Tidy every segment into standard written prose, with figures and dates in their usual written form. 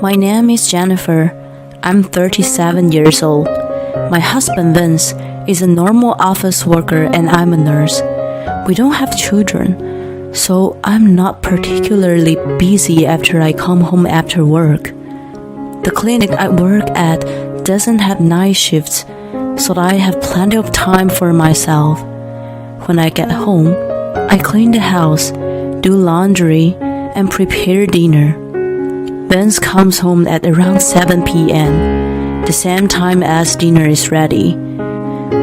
My name is Jennifer. I'm 37 years old. My husband Vince is a normal office worker and I'm a nurse. We don't have children, so I'm not particularly busy after I come home after work. The clinic I work at doesn't have night shifts, so I have plenty of time for myself. When I get home, I clean the house, do laundry, and prepare dinner. Vince comes home at around 7 p.m., the same time as dinner is ready.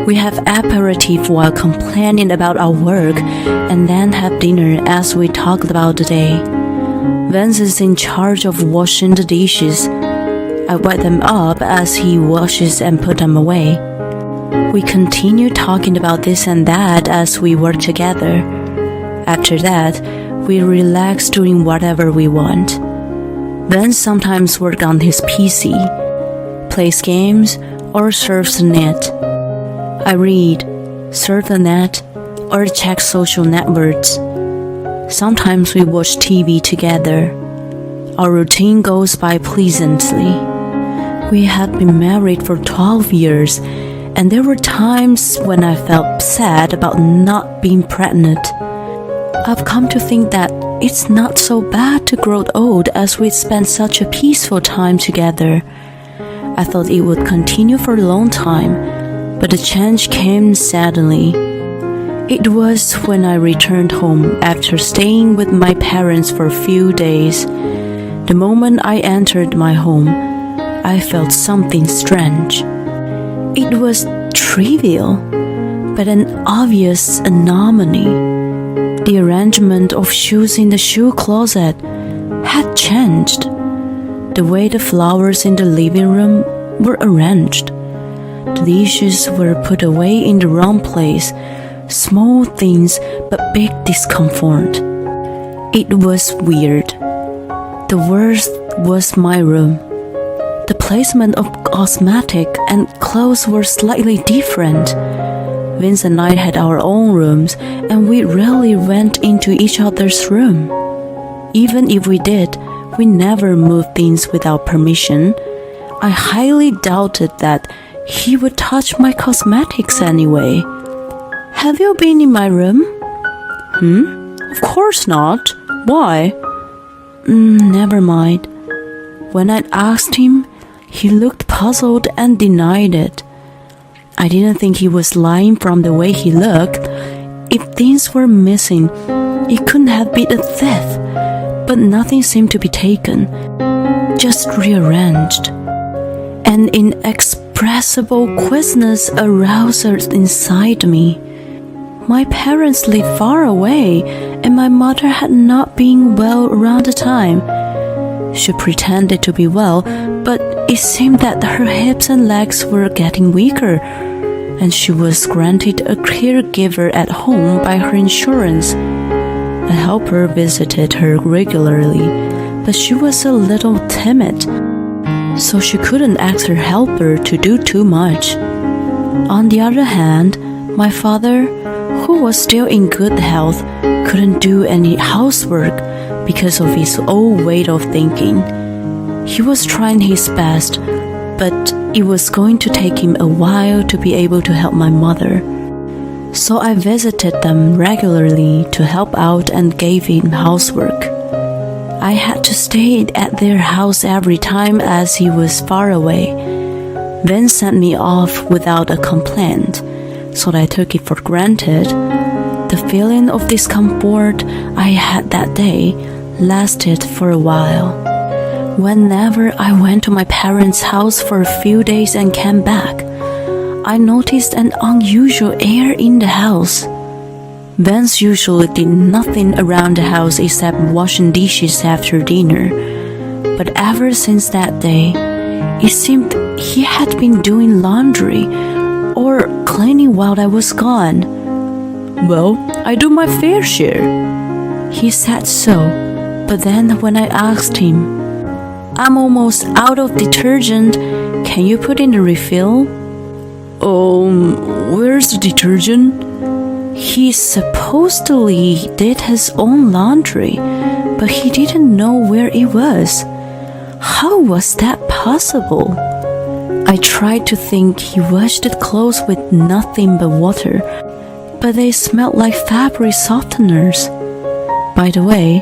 We have aperitif while complaining about our work and then have dinner as we talk about the day. Vince is in charge of washing the dishes. I wipe them up as he washes and put them away. We continue talking about this and that as we work together. After that, we relax doing whatever we want. Vince sometimes works on his PC, plays games, or surfs the net. I read, surf the net, or check social networks. Sometimes we watch TV together. Our routine goes by pleasantly. We had been married for 12 years, and there were times when I felt sad about not being pregnant. I've come to think that it's not so bad to grow old as we spent such a peaceful time together. I thought it would continue for a long time, but the change came suddenly. It was when I returned home after staying with my parents for a few days. The moment I entered my home, I felt something strange. It was trivial, but an obvious anomaly. The arrangement of shoes in the shoe closet had changed. The way the flowers in the living room were arranged. The dishes were put away in the wrong place. Small things, but big discomfort. It was weird. The worst was my room. The placement of cosmetic and clothes were slightly different. Vince and I had our own rooms, and we rarely went into each other's room. Even if we did, we never moved things without permission. I highly doubted that he would touch my cosmetics anyway. Have you been in my room? Of course not. Why? Never mind. When I asked him, he looked puzzled and denied it. I didn't think he was lying from the way he looked. If things were missing, it couldn't have been a theft. But nothing seemed to be taken, just rearranged. An inexpressible queasyness aroused inside me. My parents lived far away, and my mother had not been well around the time. She pretended to be well, but it seemed that her hips and legs were getting weaker, and she was granted a caregiver at home by her insurance. A helper visited her regularly, but she was a little timid, so she couldn't ask her helper to do too much. On the other hand, my father, who was still in good health, couldn't do any housework because of his old way of thinking. He was trying his best, but it was going to take him a while to be able to help my mother. So I visited them regularly to help out and gave him housework. I had to stay at their house every time as he was far away. Vince sent me off without a complaint, so I took it for granted. The feeling of discomfort I had that day lasted for a while. Whenever I went to my parents' house for a few days and came back, I noticed an unusual air in the house. Vince usually did nothing around the house except washing dishes after dinner, but ever since that day, it seemed he had been doing laundry or cleaning while I was gone. "Well, I do my fair share," he said so, but then when I asked him, "I'm almost out of detergent, can you put in the refill?" Where's the detergent?" He supposedly did his own laundry, but he didn't know where it was. How was that possible? I tried to think he washed the clothes with nothing but water, but they smelled like fabric softeners. By the way,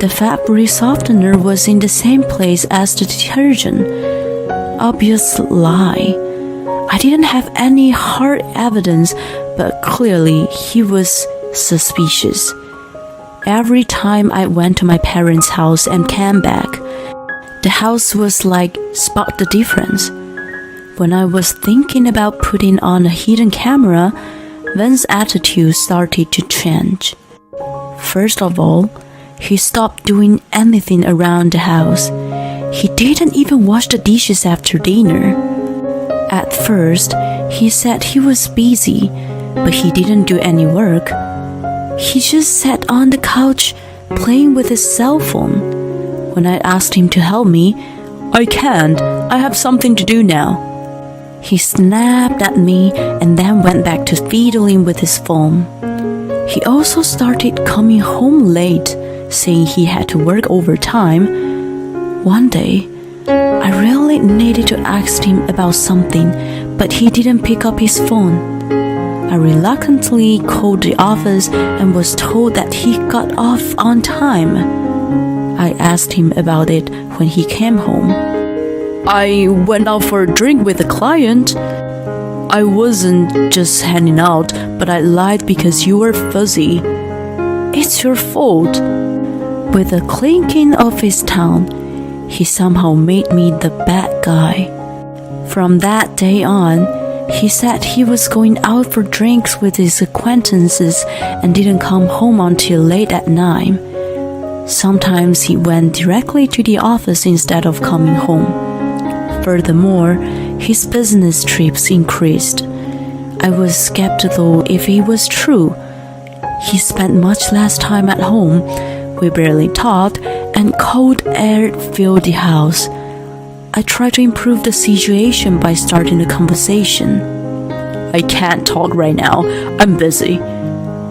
the fabric softener was in the same place as the detergent. Obvious lie. I didn't have any hard evidence, but clearly he was suspicious. Every time I went to my parents' house and came back, the house was like, spot the difference. When I was thinking about putting on a hidden camera, Vince's attitude started to change. First of all, he stopped doing anything around the house. He didn't even wash the dishes after dinner. At first, he said he was busy, but he didn't do any work. He just sat on the couch playing with his cell phone. When I asked him to help me, "I can't, I have something to do now." He snapped at me and then went back to fiddling with his phone. He also started coming home late, saying he had to work overtime. One day, I really needed to ask him about something, but he didn't pick up his phone. I reluctantly called the office and was told that he got off on time. I asked him about it when he came home. "I went out for a drink with a client. I wasn't just hanging out, but I lied because you were fuzzy. It's your fault." With a clinking of his tongue, he somehow made me the bad guy. From that day on, he said he was going out for drinks with his acquaintances and didn't come home until late at night. Sometimes he went directly to the office instead of coming home. Furthermore, his business trips increased. I was skeptical if it was true. He spent much less time at home. We barely talked, and cold air filled the house. I tried to improve the situation by starting a conversation. "I can't talk right now. I'm busy.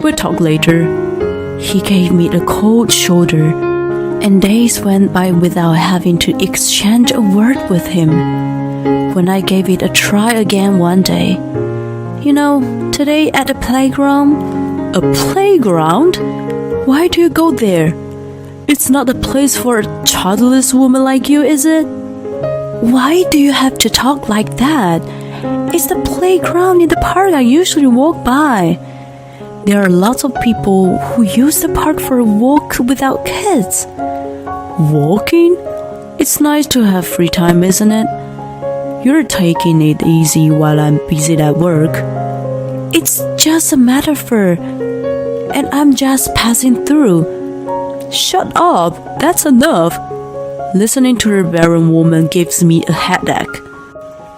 We'll talk later." He gave me a cold shoulder, and days went by without having to exchange a word with him. When I gave it a try again one day, "You know, today at the playground." "A playground? Why do you go there? It's not a place for a childless woman like you, is it?" "Why do you have to talk like that? It's the playground in the park I usually walk by. There are lots of people who use the park for a walk without kids." "Walking? It's nice to have free time, isn't it? You're taking it easy while I'm busy at work." "It's just a metaphor, and I'm just passing through." "Shut up, that's enough. Listening to a barren woman gives me a headache."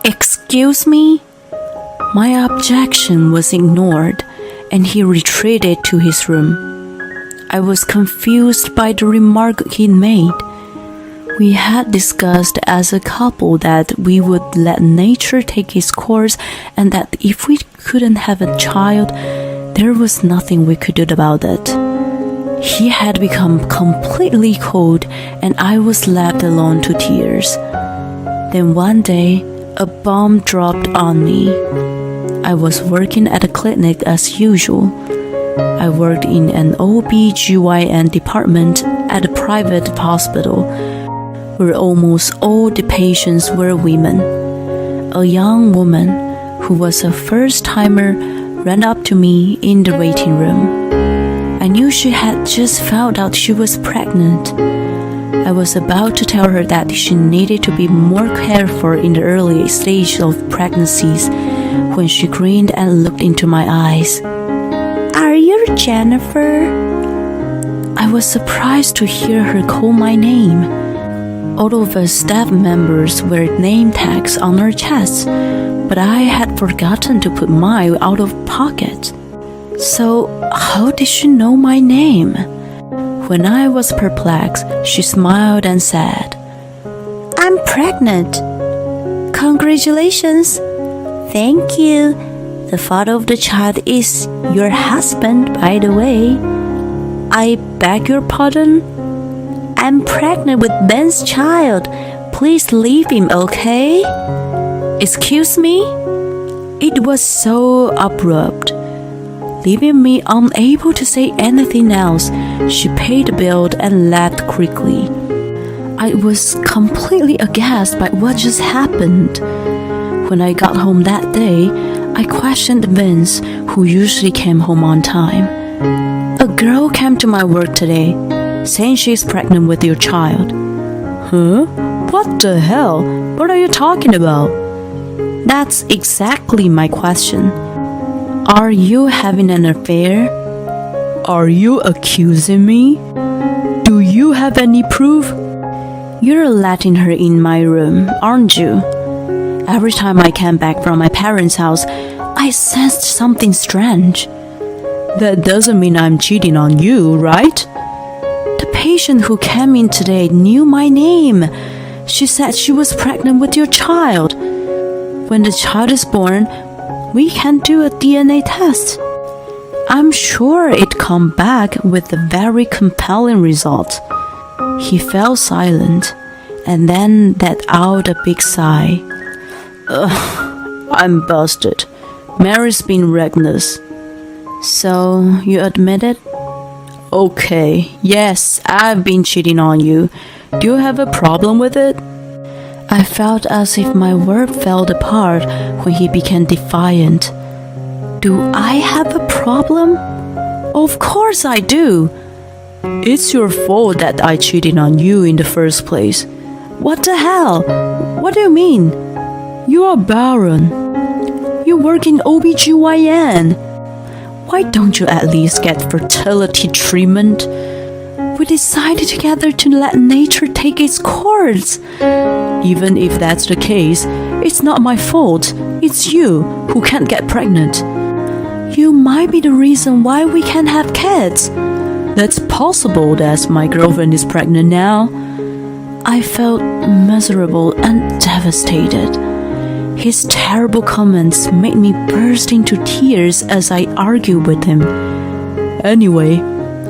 "Excuse me?" My objection was ignored, and he retreated to his room. I was confused by the remark he made. We had discussed as a couple that we would let nature take its course, and that if we couldn't have a child, there was nothing we could do about it. He had become completely cold, and I was left alone to tears. Then one day, a bomb dropped on me. I was working at a clinic as usual. I worked in an OB/GYN department at a private hospital, where almost all the patients were women. A young woman who was a first-timer ran up to me in the waiting room. I knew she had just found out she was pregnant. I was about to tell her that she needed to be more careful in the early stage of pregnancies when she grinned and looked into my eyes. "Are you Jennifer?" I was surprised to hear her call my name. All of us staff members wear name tags on our chests, but I had forgotten to put mine out of pocket. So, how did she know my name? When I was perplexed, she smiled and said, "I'm pregnant." "Congratulations." "Thank you. The father of the child is your husband, by the way." "I beg your pardon?" "I'm pregnant with Ben's child. Please leave him, okay? Excuse me? It was so abrupt. Leaving me unable to say anything else, she paid the bill and left quickly. I was completely aghast by what just happened. When I got home that day, I questioned Vince, who usually came home on time. A girl came to my work today, saying she's pregnant with your child. Huh? What the hell? What are you talking about? That's exactly my question. Are you having an affair? Are you accusing me? Do you have any proof? You're letting her in my room, aren't you? Every time I came back from my parents' house, I sensed something strange. That doesn't mean I'm cheating on you, right? The patient who came in today knew my name. She said she was pregnant with your child. When the child is born, we can do a DNA test. I'm sure it'd come back with a very compelling result. He fell silent and then let out a big sigh. I'm busted. Mary's been reckless. So, you admit it? Okay, yes, I've been cheating on you. Do you have a problem with it? I felt as if my world fell apart when he became defiant. Do I have a problem? Of course I do. It's your fault that I cheated on you in the first place. What the hell? What do you mean? You are barren. You work in OBGYN. Why don't you at least get fertility treatment? We decided together to let nature take its course. Even if that's the case, it's not my fault. It's you who can't get pregnant. You might be the reason why we can't have kids. That's possible as my girlfriend is pregnant now. I felt miserable and devastated. His terrible comments made me burst into tears as I argued with him. Anyway,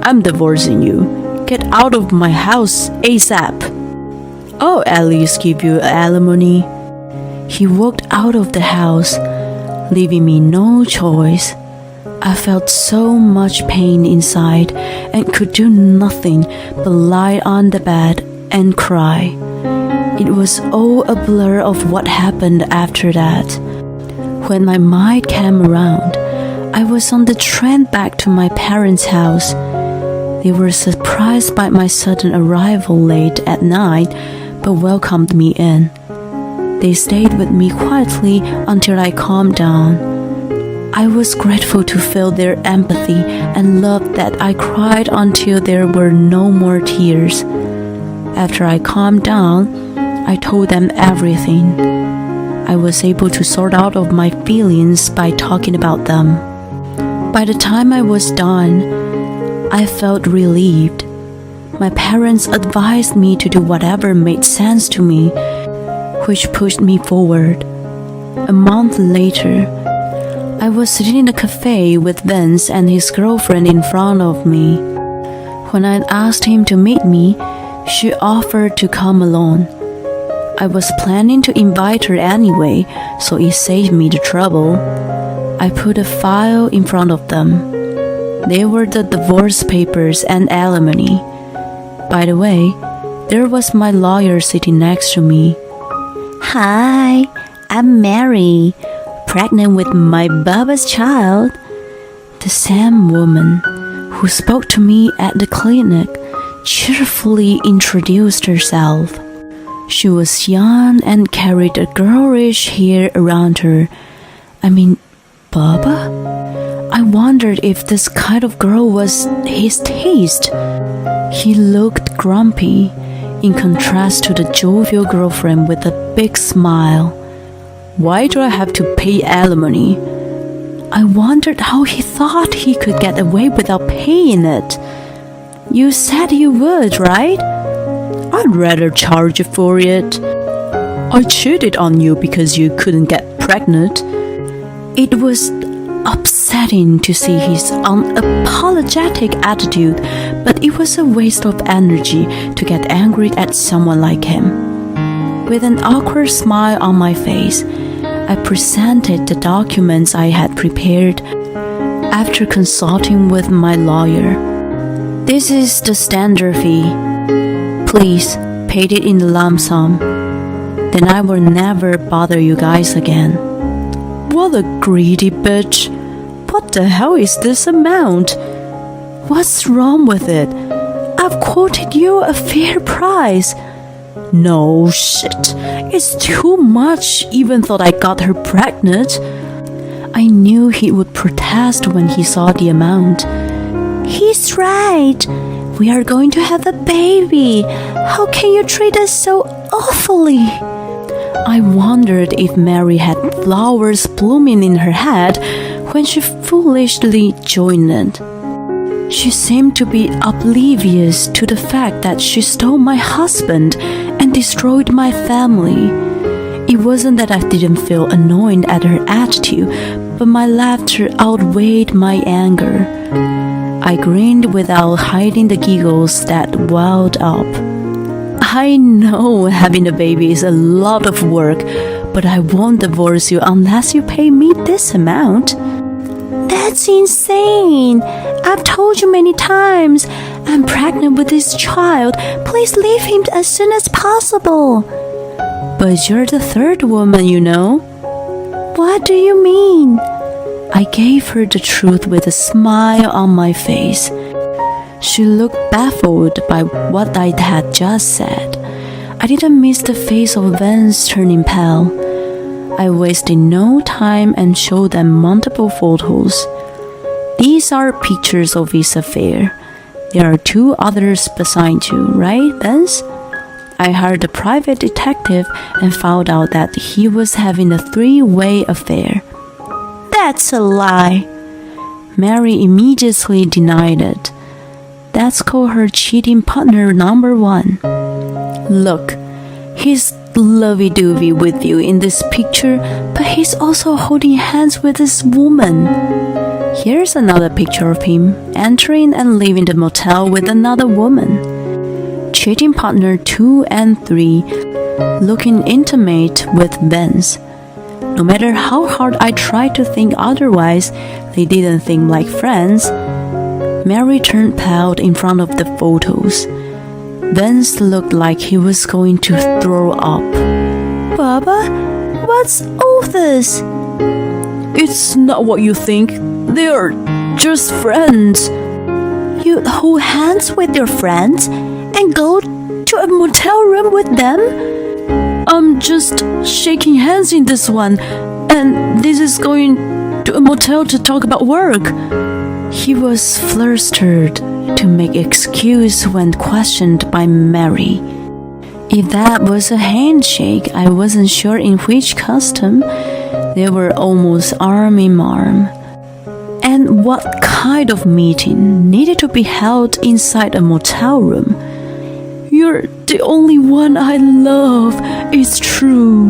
I'm divorcing you. Get out of my house ASAP. I'll at least give you alimony. He walked out of the house, leaving me no choice. I felt so much pain inside and could do nothing but lie on the bed and cry. It was all a blur of what happened after that. When my mind came around, I was on the train back to my parents' house. They were surprised by my sudden arrival late at night, but welcomed me in. They stayed with me quietly until I calmed down. I was grateful to feel their empathy and loved that I cried until there were no more tears. After I calmed down, I told them everything. I was able to sort out of my feelings by talking about them. By the time I was done, I felt relieved. My parents advised me to do whatever made sense to me, which pushed me forward. A month later, I was sitting in a cafe with Vince and his girlfriend in front of me. When I asked him to meet me, she offered to come alone. I was planning to invite her anyway, so it saved me the trouble. I put a file in front of them. They were the divorce papers and alimony. By the way, there was my lawyer sitting next to me. Hi, I'm Mary, pregnant with my Baba's child. The same woman who spoke to me at the clinic cheerfully introduced herself. She was young and carried a girlish hair around her. Baba? I wondered if this kind of girl was his taste. He looked grumpy, in contrast to the jovial girlfriend with a big smile. Why do I have to pay alimony? I wondered how he thought he could get away without paying it. You said you would, right? I'd rather charge you for it. I cheated on you because you couldn't get pregnant. It was upsetting to see his unapologetic attitude, but it was a waste of energy to get angry at someone like him. With an awkward smile on my face, I presented the documents I had prepared after consulting with my lawyer. This is the standard fee. Please pay it in the lump sum. Then I will never bother you guys again. What a greedy bitch. What the hell is this amount? What's wrong with it? I've quoted you a fair price. No shit. It's too much even though I got her pregnant. I knew he would protest when he saw the amount. He's right. We are going to have a baby. How can you treat us so awfully? I wondered if Mary had flowers blooming in her head when she foolishly joined it. She seemed to be oblivious to the fact that she stole my husband and destroyed my family. It wasn't that I didn't feel annoyed at her attitude, but my laughter outweighed my anger. I grinned without hiding the giggles that welled up. I know having a baby is a lot of work, but I won't divorce you unless you pay me this amount. That's insane. I've told you many times. I'm pregnant with this child. Please leave him as soon as possible. But you're the third woman, you know. What do you mean? I gave her the truth with a smile on my face. She looked baffled by what I had just said. I didn't miss the face of Vance turning pale. I wasted no time and showed them multiple photos. These are pictures of his affair. There are 2 others beside you, right, Vance? I hired a private detective and found out that he was having a 3-way affair. That's a lie. Mary immediately denied it. That's called her cheating partner number 1. Look, he's lovey-dovey with you in this picture, but he's also holding hands with this woman. Here's another picture of him entering and leaving the motel with another woman. Cheating partner 2 and 3, looking intimate with Vance. No matter how hard I tried to think otherwise, they didn't think like friends. Mary turned pale in front of the photos. Vance looked like he was going to throw up. Baba, what's all this? It's not what you think. They're just friends. You hold hands with your friends and go to a motel room with them? I'm just shaking hands in this one, and this is going to a motel to talk about work. He was flustered to make excuse when questioned by Mary. If that was a handshake, I wasn't sure in which custom. They were almost arm in arm. And what kind of meeting needed to be held inside a motel room? You're the only one I love, it's true.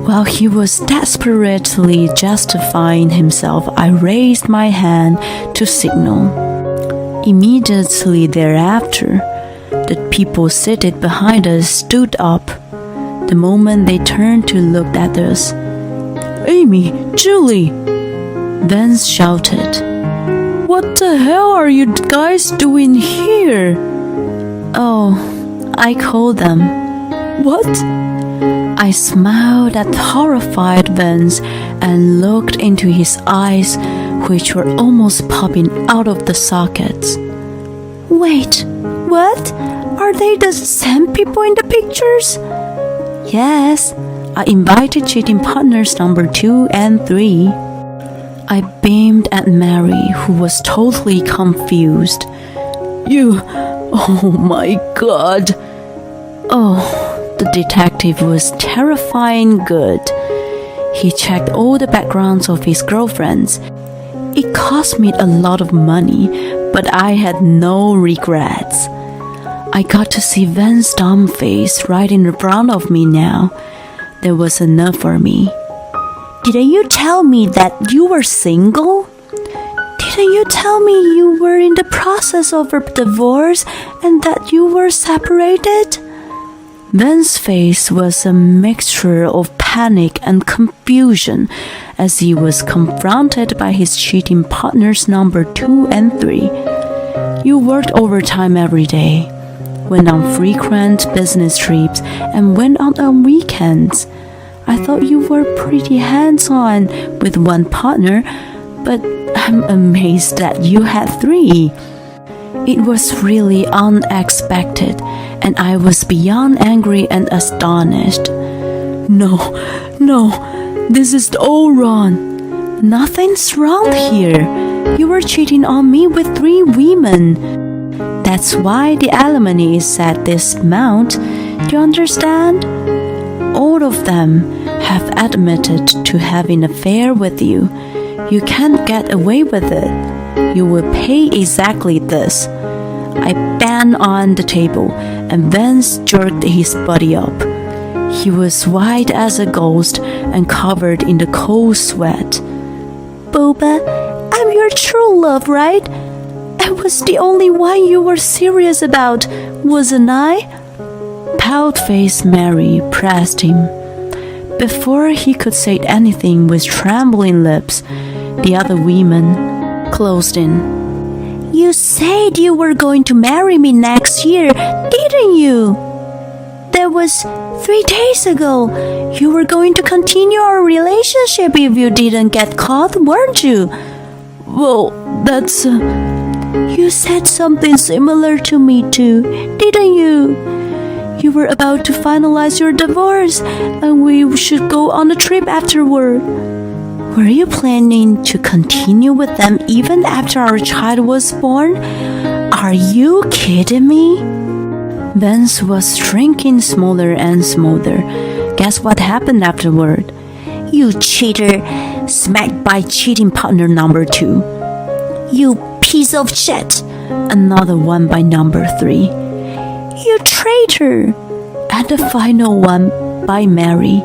While he was desperately justifying himself, I raised my hand to signal. Immediately thereafter, the people seated behind us stood up. The moment they turned to look at us, Amy, Julie! Vance shouted, What the hell are you guys doing here? Oh, I called them. What? I smiled at horrified Vance and looked into his eyes, which were almost popping out of the sockets. Wait, what? Are they the same people in the pictures? Yes, I invited cheating partners number 2 and 3. I beamed at Mary, who was totally confused. Oh my God. Oh, the detective was terrifying good. He checked all the backgrounds of his girlfriends. It cost me a lot of money, but I had no regrets. I got to see Vance's dumb face right in front of me now. That was enough for me. Didn't you tell me that you were single? Didn't you tell me you were in the process of a divorce and that you were separated? Vince's face was a mixture of panic and confusion as he was confronted by his cheating partners number 2 and 3. You worked overtime every day, went on frequent business trips, and went out on weekends. I thought you were pretty hands-on with one partner, but I'm amazed that you had 3. It was really unexpected, and I was beyond angry and astonished. No, this is all wrong. Nothing's wrong here. You were cheating on me with 3 women. That's why the alimony is at this amount. Do you understand? All of them have admitted to having an affair with you. You can't get away with it. You will pay exactly this. I banged on the table, and Vince jerked his body up. He was white as a ghost and covered in the cold sweat. Boba, I'm your true love, right? I was the only one you were serious about, wasn't I? Pout-faced Mary pressed him. Before he could say anything with trembling lips, the other women closed in. You said you were going to marry me next year, didn't you? That was 3 days ago. You were going to continue our relationship if you didn't get caught, weren't you? Well, that's... You said something similar to me too, didn't you? You were about to finalize your divorce, and we should go on a trip afterward. Were you planning to continue with them even after our child was born? Are you kidding me? Vince was shrinking smaller and smaller. Guess what happened afterward? You cheater, smacked by cheating partner number 2. You piece of shit, another one by number 3. You traitor, and the final one by Mary.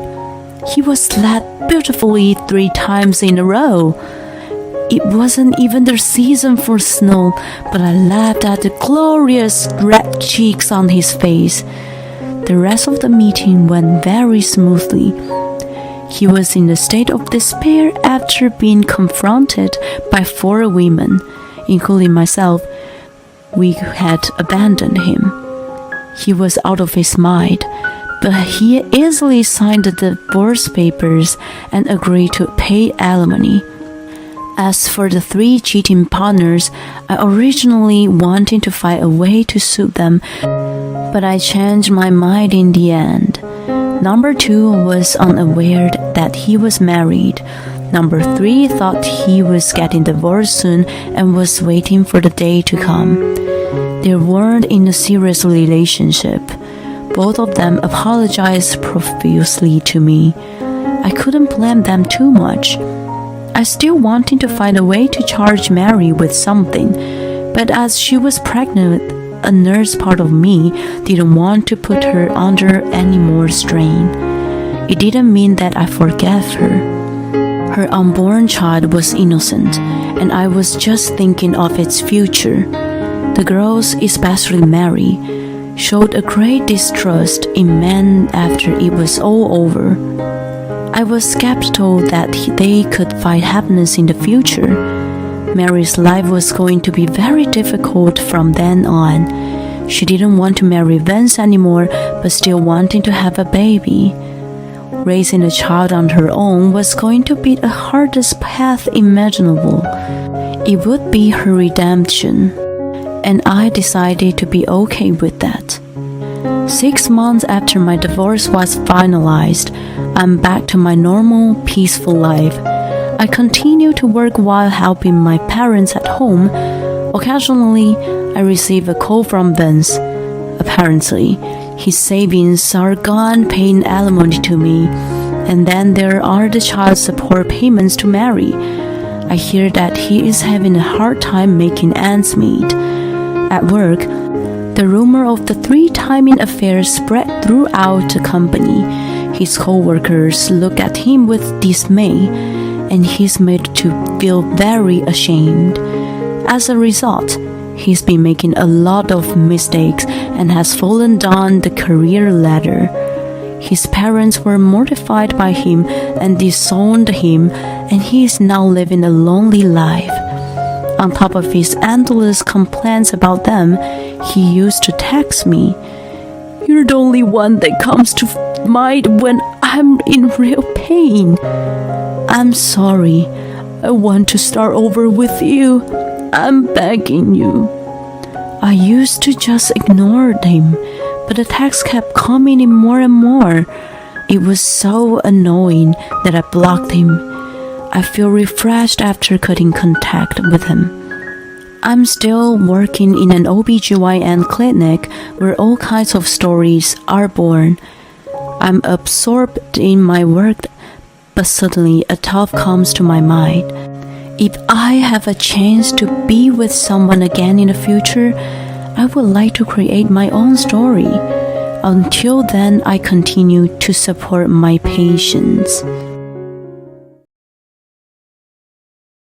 He was slapped beautifully 3 times in a row. It wasn't even the season for snow, but I laughed at the glorious red cheeks on his face. The rest of the meeting went very smoothly. He was in a state of despair after being confronted by 4 women, including myself. We had abandoned him. He was out of his mind, but he easily signed the divorce papers and agreed to pay alimony. As for the 3 cheating partners, I originally wanted to find a way to suit them, but I changed my mind in the end. Number 2 was unaware that he was married. Number 3 thought he was getting divorced soon and was waiting for the day to come. They weren't in a serious relationship. Both of them apologized profusely to me. I couldn't blame them too much. I still wanted to find a way to charge Mary with something, but as she was pregnant, a nurse part of me didn't want to put her under any more strain. It didn't mean that I forgave her. Her unborn child was innocent, and I was just thinking of its future. The girls, especially Mary, showed a great distrust in men after it was all over. I was skeptical that they could find happiness in the future. Mary's life was going to be very difficult from then on. She didn't want to marry Vince anymore, but still wanted to have a baby. Raising a child on her own was going to be the hardest path imaginable. It would be her redemption, and I decided to be okay with that. 6 months after my divorce was finalized, I'm back to my normal, peaceful life. I continue to work while helping my parents at home. Occasionally, I receive a call from Vince. Apparently, his savings are gone paying alimony to me, and then there are the child support payments to Mary. I hear that he is having a hard time making ends meet. At work, the rumor of the 3-timing affair spread throughout the company. His co-workers look at him with dismay, and he's made to feel very ashamed. As a result, he's been making a lot of mistakes and has fallen down the career ladder. His parents were mortified by him and disowned him, and he is now living a lonely life. On top of his endless complaints about them, he used to text me, "You're the only one that comes to mind when I'm in real pain. I'm sorry. I want to start over with you. I'm begging you." I used to just ignore him, but the text kept coming in more and more. It was so annoying that I blocked him. I feel refreshed after cutting contact with him. I'm still working in an OB/GYN clinic where all kinds of stories are born. I'm absorbed in my work, but suddenly a thought comes to my mind. If I have a chance to be with someone again in the future, I would like to create my own story. Until then, I continue to support my patients.